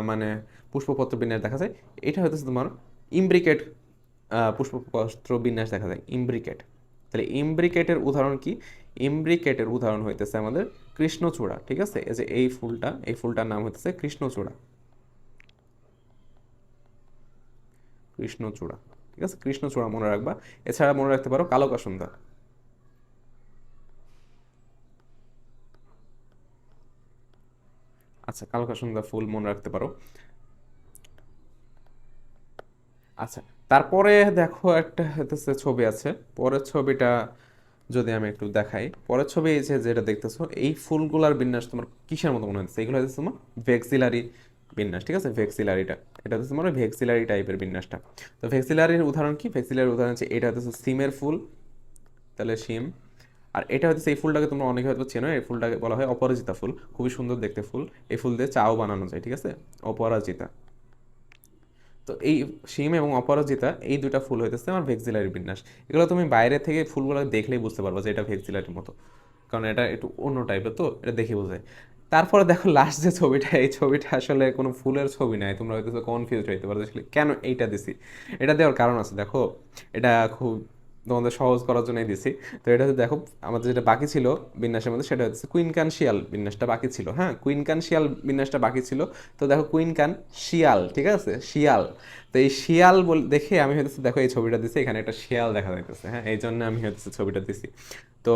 মানে পুষ্পপত্র বিন্যাস দেখা যায়? এটা হইতেছে তোমার ইমব্রিকেট পুষ্পপত্র বিন্যাস দেখা যায়, ইমব্রিকেট। তাহলে ইমব্রিকেটের উদাহরণ কি? ইমব্রিকেটের উদাহরণ হইতেছে আমাদের কৃষ্ণচূড়া। ঠিক আছে, এই যে এই ফুলটার নাম হইতেছে কৃষ্ণচূড়া। কৃষ্ণচূড়া, ঠিক আছে, কৃষ্ণচূড়া মনে রাখবা। এছাড়া মনে রাখতে পারো কালো কাসুন্দা। আচ্ছা, কালো কাসুন্দা ফুল মনে রাখতে পারো। আচ্ছা, তারপরে দেখো একটা হইতেছে ছবি আছে, পরের ছবিটা যদি আমি একটু দেখাই, পরের ছবি এই যে যেটা দেখতেছো, এই ফুলগুলার বিন্যাস তোমার কিসের মতো মনে হচ্ছে? এগুলো হচ্ছে তোমার ভেক্সিলারি বিন্যাস। ঠিক আছে, ভেক্সিলারিটা এটা হচ্ছে তোমার ভেক্সিলারি টাইপের বিন্যাসটা। তো ভেক্সিলারির উদাহরণ কি? ভেক্সিলারির উদাহরণ হচ্ছে এটা হচ্ছে সিমের ফুল, তাহলে সিম। আর এটা হচ্ছে এই ফুলটাকে তোমরা অনেকে হয়তো চেনো, এই ফুলটাকে বলা হয় অপরাজিতা ফুল, খুবই সুন্দর দেখতে ফুল। এই ফুল দিয়ে চাও বানানো যায়, ঠিক আছে, অপরাজিতা। তো এই শিম এবং অপরাজিতা এই দুটা ফুল হইতেছে আমার ভেক্সিলারি বিন্যাস। এগুলো তুমি বাইরে থেকে ফুলগুলো দেখলেই বুঝতে পারবো যে এটা ভেক্সিলারির মতো, কারণ এটা একটু অন্য টাইপের, তো এটা দেখে বোঝায়। তারপরে দেখো লাস্ট যে ছবিটা, এই ছবিটা আসলে কোনো ফুলের ছবি নাই, তোমরা হয়তো কনফিউজ হইতে পারো আসলে কেন এইটা দিছি। এটা দেওয়ার কারণ আছে, দেখো এটা খুব তোমাদের সহজ করার জন্যই দিছি। তো এটা হচ্ছে দেখো আমাদের যেটা বাকি ছিল বিন্যাসের মধ্যে, সেটা হচ্ছে কুইনকান শিয়াল বিন্যাসটা বাকি ছিল। হ্যাঁ, কুইনকান শিয়াল বিন্যাসটা বাকি ছিল। তো দেখো কুইনকান শিয়াল, ঠিক আছে, শিয়াল। তো এই শিয়াল বল দেখে আমি হচ্ছে দেখো এই ছবিটা দিছি, এখানে একটা শিয়াল দেখা যাইতেছে, হ্যাঁ, এই জন্য আমি হচ্ছে ছবিটা দিছি। তো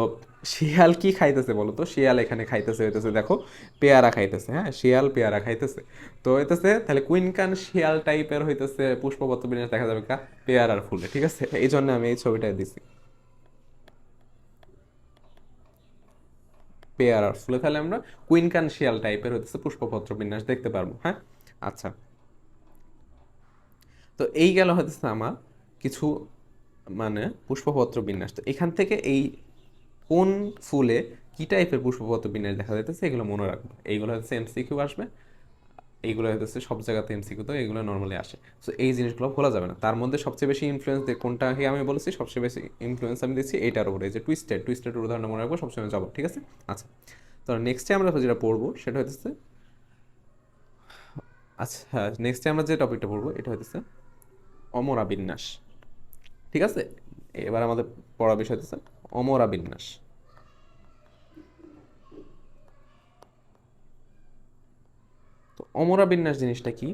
শিয়াল কি খাইতেছে বলো তো? শিয়াল এখানে খাইতেছে হইতেছে দেখো পেয়ারা খাইতেছে, হ্যাঁ, শিয়াল পেয়ারা খাইতেছে। তো হইতেছে তাহলে কুইনকান শিয়াল টাইপের হইতেছে পুষ্পপত্র বিন্যাস দেখা যাবে কা পেয়ারার ফুলে, ঠিক আছে, এই জন্য আমি এই ছবিটা দিছি পেয়ারার ফুলে। তাহলে আমরা কুইনকান শিয়াল টাইপের হইতেছে পুষ্পপত্র বিন্যাস দেখতে পারবো, হ্যাঁ। আচ্ছা, তো এই গেল হইতেছে আমার কিছু মানে পুষ্পপত্র বিন্যাস। তো এখান থেকে এই কোন ফুলে কি টাইপের পুষ্পপত্র বিন্যাস দেখা যাইতেছে এগুলো মনে রাখবো। এইগুলো হচ্ছে এমসিকিউ আসবে, এইগুলো হচ্ছে সব জায়গাতে এমসিকিউ, তো এগুলো নর্মালি আসে। সো এই জিনিসগুলো ভোলা যাবে না। তার মধ্যে সবচেয়ে বেশি ইনফ্লুয়েন্স দিয়ে কোনটাকে আমি বলেছি, সবচেয়ে বেশি ইনফ্লুয়েন্স আমি দিচ্ছি এইটার উপরে, এই যে টুইস্টেড উদাহরণ মনে রাখবো সবসময় যাবো, ঠিক আছে। আচ্ছা, তো নেক্সটে আমরা যেটা পড়বো সেটা হচ্ছে, আচ্ছা নেক্সটে আমরা যে টপিকটা পড়বো এটা হচ্ছে অমরা বিন্যাস, ঠিক আছে। এবার আমাদের পড়া বিষয় হচ্ছে অমরা বিন্যাস। তো অমরা বিন্যাস জিনিসটা কি?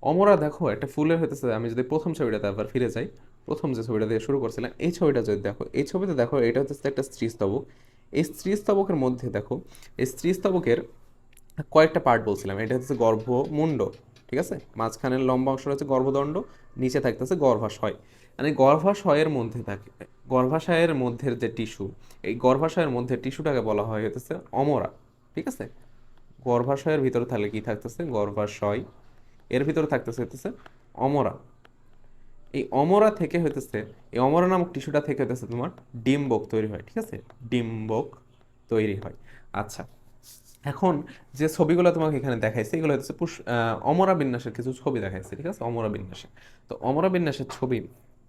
অমরা দেখো একটা ফুলের হইতেছে, আমি যদি প্রথম ছবিটাতে আবার ফিরে যাই, প্রথম যে ছবিটা দিয়ে শুরু করছিলাম এই ছবিটা যদি দেখো, এই ছবিতে দেখো এটা হচ্ছে একটা স্ত্রীস্তবক। এই স্ত্রীস্তবকের মধ্যে দেখো, এই স্ত্রীস্তবকের কয়েকটা পার্ট বলছিলাম, এটা হচ্ছে গর্ভমুণ্ড, ঠিক আছে, মাঝখানের লম্বা অংশটা হচ্ছে গর্ভদণ্ড, নিচে থাকতেছে গর্ভাশয়। মানে গর্ভাশয়ের মধ্যে থাকে, গর্ভাশয়ের মধ্যের যে টিস্যু, এই গর্ভাশয়ের মধ্যে টিস্যুটাকে বলা হয় হচ্ছে অমরা, ঠিক আছে। গর্ভাশয়ের ভিতরে তাহলে কি থাকতেছে? গর্ভাশয়, এর ভিতরে থাকতেছে হইতেছে অমরা। এই অমরা থেকে হইতেছে, এই অমরা নামক টিস্যুটা থেকে হইতেছে তোমার ডিম্বক তৈরি হয়, ঠিক আছে, ডিম্বক তৈরি হয়। আচ্ছা, এখন যে ছবিগুলো তোমাকে এখানে দেখাইছে এগুলো হচ্ছে অমরা বিন্যাসের কিছু ছবি দেখাইছে, ঠিক আছে, অমরা বিন্যাসে। তো অমরা বিন্যাসের ছবি,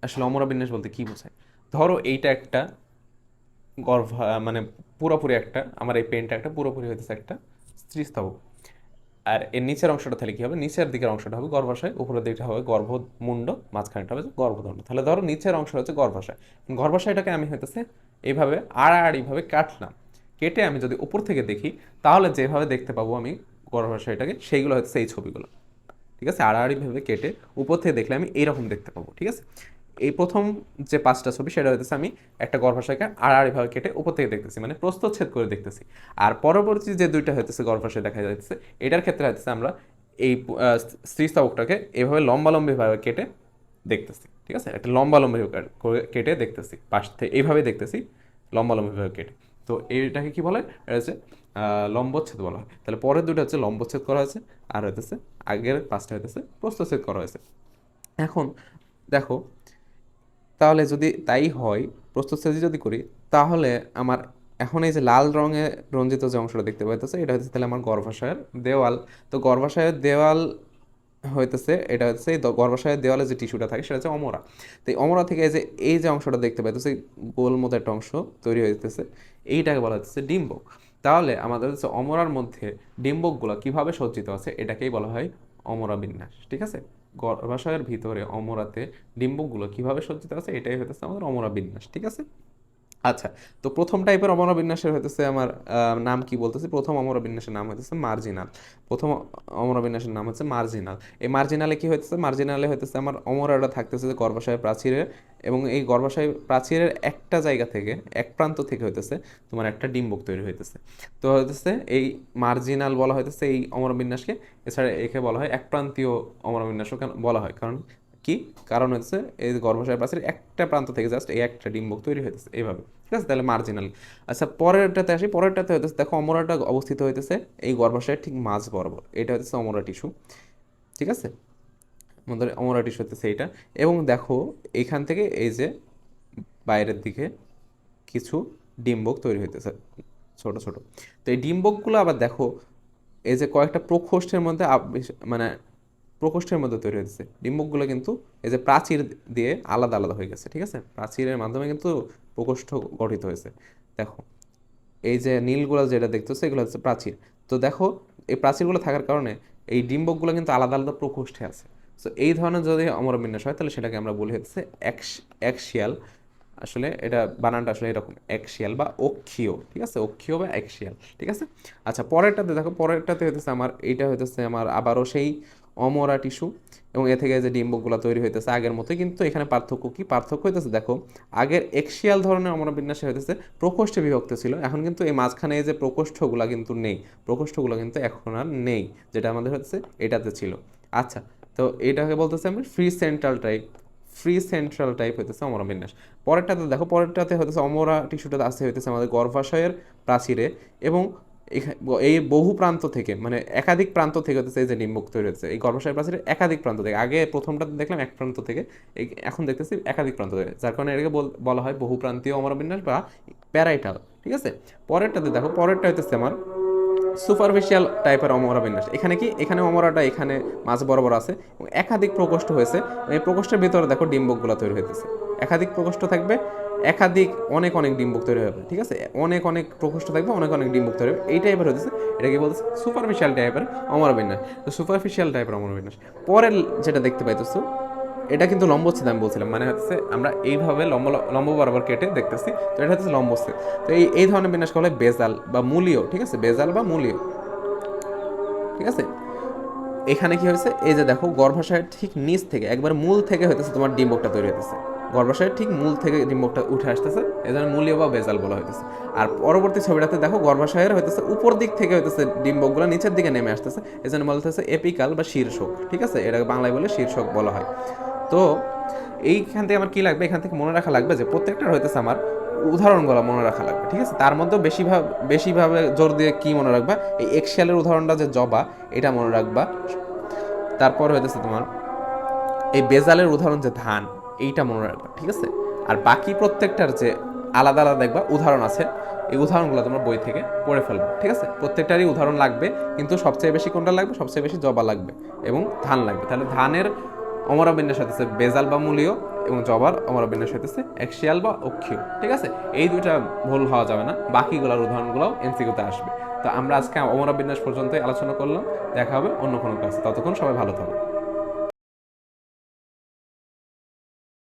আসলে অমরা বিন্যাস বলতে কি বোঝায়? ধরো এইটা একটা মানে পুরোপুরি একটা, আমার এই পেনটা একটা পুরোপুরি হইতেছে একটা স্ত্রীস্তবক। আর এর নিচের অংশটা তাহলে কি হবে? নিচের দিকের অংশটা হবে গর্ভাশয়, উপরের দিকটা হবে গর্ভমুণ্ড, মাঝখানেটা হবে গর্ভদণ্ড। তাহলে ধরো নিচের অংশ হচ্ছে গর্ভাশয়, গর্ভাশয়টাকে আমি হইতেছে এইভাবে আড়াআড়িভাবে কাটলাম। কেটে আমি যদি উপর থেকে দেখি তাহলে যেভাবে দেখতে পাবো আমি গর্ভাশয়টাকে, সেইগুলো হচ্ছে এই ছবিগুলো, ঠিক আছে। আড়াআড়িভাবে কেটে উপর থেকে দেখলে আমি এইরকম দেখতে পাবো, ঠিক আছে। এই প্রথম যে পাঁচটা ছবি সেটা হইতেছে আমি একটা গর্ভাশয়কে আড়াআড়িভাবে কেটে উপর থেকে দেখতেছি, মানে প্রস্থচ্ছেদ করে দেখতেছি। আর পরবর্তী যে দুইটা হইতেছে গর্ভাশয় দেখা যাচ্ছে, এটার ক্ষেত্রে হচ্ছে আমরা এই স্ত্রীস্তবকটাকে এভাবে লম্বালম্বিভাবে কেটে দেখতেছি, ঠিক আছে, একটা লম্বালম্বি কেটে দেখতেছি, পাশ থেকে এইভাবে দেখতেছি লম্বালম্বিভাবে কেটে। তো এইটাকে কি বলে? এটা হচ্ছে লম্বচ্ছেদ বলা হয়। তাহলে পরের দুটো হচ্ছে লম্বচ্ছেদ করা হয়েছে, আর হইতেছে আগের পাঁচটা হইতেছে প্রস্থচ্ছেদ করা হয়েছে। এখন দেখো, তাহলে যদি তাই হয়, প্রস্থচ্ছেদ যদি করি, তাহলে আমার এখন এই যে লাল রঙে রঞ্জিত যে অংশটা দেখতে পাইতেছে এটা হচ্ছে তাহলে আমার গর্ভাশয়ের দেওয়াল। তো গর্ভাশয়ের দেওয়াল হইতেছে, এটা হচ্ছে এই গর্ভাশয়ের দেওয়ালে যে টিস্যুটা থাকে সেটা হচ্ছে অমরা। তো এই অমরা থেকে এই যে অংশটা দেখতে পাইতেছে, গোল মতো একটা অংশ তৈরি হইতেছে, এইটাকে বলা হচ্ছে ডিম্বক। তাহলে আমাদের হচ্ছে অমরার মধ্যে ডিম্বকগুলো কিভাবে সজ্জিত আছে এটাকেই বলা হয় অমরা বিন্যাস, ঠিক আছে। গর্ভাশয়ের ভিতরে অমরাতে ডিম্বকগুলো কিভাবে সজ্জিত আছে এটাই হইতেছে আমাদের অমরা বিন্যাস, ঠিক আছে। আচ্ছা, তো প্রথম টাইপের অমরা বিন্যাসের হইতেছে আমার নাম কি বলতেছি, প্রথম অমরা বিন্যাসের নাম হইতেছে মার্জিনাল। প্রথম অমরা বিন্যাসের নাম হচ্ছে মার্জিনাল। এই মার্জিনালে কি হইতেছে? মার্জিনালে হইতেছে আমার অমরাটা থাকতেছে যে গর্ভাশয় প্রাচীরের, এবং এই গর্ভাশয় প্রাচীরের একটা জায়গা থেকে, এক প্রান্ত থেকে হইতেছে তোমার একটা ডিম্বক তৈরি হইতেছে। তো হইতেছে এই মার্জিনাল বলা হইতেছে এই অমরা বিন্যাসকে। এছাড়া একে বলা হয় একপ্রান্তীয় অমরা বিন্যাসও বলা হয়, কারণ কি? কারণ হচ্ছে এই গর্ভাশয় প্রাচীর একটা প্রান্ত থেকে জাস্ট এই একটা ডিম্বক তৈরি হইতেছে এইভাবে, ঠিক আছে, তাহলে মার্জিনাল। আচ্ছা, পরেরটাতে আসি, পরেরটাতে হইতেছে দেখো অমরাটা অবস্থিত হইতেছে এই গর্ভাশয়ের ঠিক মাঝ বরাবর, এটা হচ্ছে অমরা টিস্যু, ঠিক আছে, আমাদের অমরা টিস্যু হচ্ছে এইটা। এবং দেখো এখান থেকে এই যে বাইরের দিকে কিছু ডিম্বক তৈরি হইতেছে ছোট ছোট। তো এই ডিম্বকগুলো আবার দেখো এই যে কয়েকটা প্রকোষ্ঠের মধ্যে মানে প্রকোষ্ঠের মধ্যে তৈরি হয়েছে ডিম্বকগুলো, কিন্তু এই যে প্রাচীর দিয়ে আলাদা আলাদা হয়ে গেছে, ঠিক আছে, প্রাচীরের মাধ্যমে কিন্তু প্রকোষ্ঠ গঠিত হয়েছে। দেখো এই যে নীলগুলো যেটা দেখতেছো এগুলো হচ্ছে প্রাচীর। তো দেখো এই প্রাচীরগুলো থাকার কারণে এই ডিম্বকগুলো কিন্তু আলাদা আলাদা প্রকোষ্ঠে আছে। সো এই ধরনের যদি অমরবিন্যাস হয় তাহলে সেটাকে আমরা বলি হচ্ছে অ্যাক্সিয়াল। আসলে এটা বানানটা আসলে এরকম অ্যাক্সিয়াল বা অক্ষীয়, ঠিক আছে, অক্ষীয় বা অ্যাক্সিয়াল, ঠিক আছে। আচ্ছা পরেরটাতে দেখো, পরেরটাতে হইতেছে আমার এইটা হইতেছে আমার আবারও সেই অমরা টিস্যু, এবং এ থেকে যে ডিম্বকগুলো তৈরি হইতেছে আগের মতোই, কিন্তু এখানে পার্থক্য কি, পার্থক্য হইতেছে দেখো আগের এক্সিয়াল ধরনের অমরা বিন্যাসে হইতেছে প্রকোষ্ঠে বিভক্ত ছিল, এখন কিন্তু এই মাঝখানে এই যে প্রকোষ্ঠগুলো কিন্তু নেই, প্রকোষ্ঠগুলো কিন্তু এখন আর নেই, যেটা আমাদের হচ্ছে এটাতে ছিল। আচ্ছা, তো এটাকে বলতেছে আমরা free central type, free central type হইতেছে অমরা বিন্যাস। পরেরটাতে দেখো, পরেরটাতে হইতেছে অমরা টিস্যুটাতে আছে হইতেছে আমাদের গর্ভাশয়ের প্রাচীরে, এবং এই বহু প্রান্ত থেকে মানে একাধিক প্রান্ত থেকে হচ্ছে এই যে ডিম্বক তৈরি হচ্ছে এই গর্ভাশয় প্রাচীরের একাধিক প্রান্ত থেকে। আগে প্রথমটাতে দেখলাম এক প্রান্ত থেকে, এখন দেখতেছি একাধিক প্রান্ত থেকে, যার কারণে এটাকে বলা হয় বহুপ্রান্তীয় অমরবিন্যাস বা প্যারাইটাল, ঠিক আছে। পরেরটাতে দেখো, পরেরটা হইতেছে আমার সুপারফিশিয়াল টাইপের অমরা বিন্যাস। এখানে কি, এখানে অমরাটা এখানে মাঝ বরাবর আছে এবং একাধিক প্রকোষ্ঠ হয়েছে, এই প্রকোষ্ঠের ভিতরে দেখো ডিম্বকগুলো তৈরি হইতেছে, একাধিক প্রকোষ্ঠ থাকবে, একাধিক অনেক অনেক ডিম্বক তৈরি হবে, ঠিক আছে, অনেক অনেক প্রকোষ্ঠ থাকবে, অনেক অনেক ডিম্বক তৈরি হবে, এই টাইপের হতেছে, এটাকে বলতেছে সুপারফিশিয়াল টাইপের অমরা বিন্যাস। তো সুপারফিশিয়াল টাইপের অমরা বিন্যাস। পরের যেটা দেখতে পাইতেছো এটা কিন্তু লম্বচ্ছেদ আমি বলছিলাম, মানে হচ্ছে আমরা এইভাবে লম্ব লম্ব বরাবর কেটে দেখতেছি, তো এটা হচ্ছে লম্বচ্ছেদ। তো এই ধরনের বিন্যাসকে বলে বেজাল বা মূলীয়, ঠিক আছে, বেজাল বা মূলীয়, ঠিক আছে। এখানে কি হয়েছে, এই যে দেখো গর্ভাশয়ের ঠিক নিচ থেকে একবার মূল থেকে হইতেছে তোমার ডিম্বকটা তৈরি হইতেছে, গর্ভাশয়ের ঠিক মূল থেকে ডিম্বকটা উঠে আসতেছে, এই জন্য মূলীয় বা বেজাল বলা হইতেছে। আর পরবর্তী ছবিটাতে দেখো গর্ভাশয়ের হইতেছে উপর দিক থেকে হইতেছে ডিম্বকগুলো নিচের দিকে নেমে আসতেছে, এই জন্য বলতেছে এপিকাল বা শীর্ষক, ঠিক আছে, এটাকে বাংলায় বলে শীর্ষক বলা হয়। তো এইখান থেকে আমার কি লাগবে, এখান থেকে মনে রাখা লাগবে যে প্রত্যেকটার হইতেছে আমার উদাহরণগুলো মনে রাখা লাগবে, ঠিক আছে। তার মধ্যে বেশিভাবে জোর দিয়ে কি মনে রাখবা, এই এক্সেলের উদাহরণটা যে জবা, এটা মনে রাখবা। তারপর হইতেছে তোমার এই বেজালের উদাহরণ যে ধান, এইটা মনে রাখবা, ঠিক আছে। আর বাকি প্রত্যেকটার যে আলাদা আলাদা দেখবা উদাহরণ আছে, এই উদাহরণগুলো তোমরা বই থেকে পড়ে ফেলবে, ঠিক আছে। প্রত্যেকটারই উদাহরণ লাগবে, কিন্তু সবচেয়ে বেশি কোনটা লাগবে, সবচেয়ে বেশি জবা লাগবে এবং ধান লাগবে। তাহলে ধানের অমরা বিন্যাস হইতেছে বেজাল বা মূলীয়, এবং জবার অমরা বিন্যাস হইতেছে অ্যাক্সিয়াল বা অক্ষীয়, ঠিক আছে। এই দুইটা ভুল হওয়া যাবে না, বাকিগুলোর উদাহরণগুলোও এমসিকিউতে আসবে। তো আমরা আজকে অমরা বিন্যাস পর্যন্তই আলোচনা করলাম, দেখা হবে অন্য কোনো ক্লাসে, ততক্ষণ সবাই ভালো থাকবে।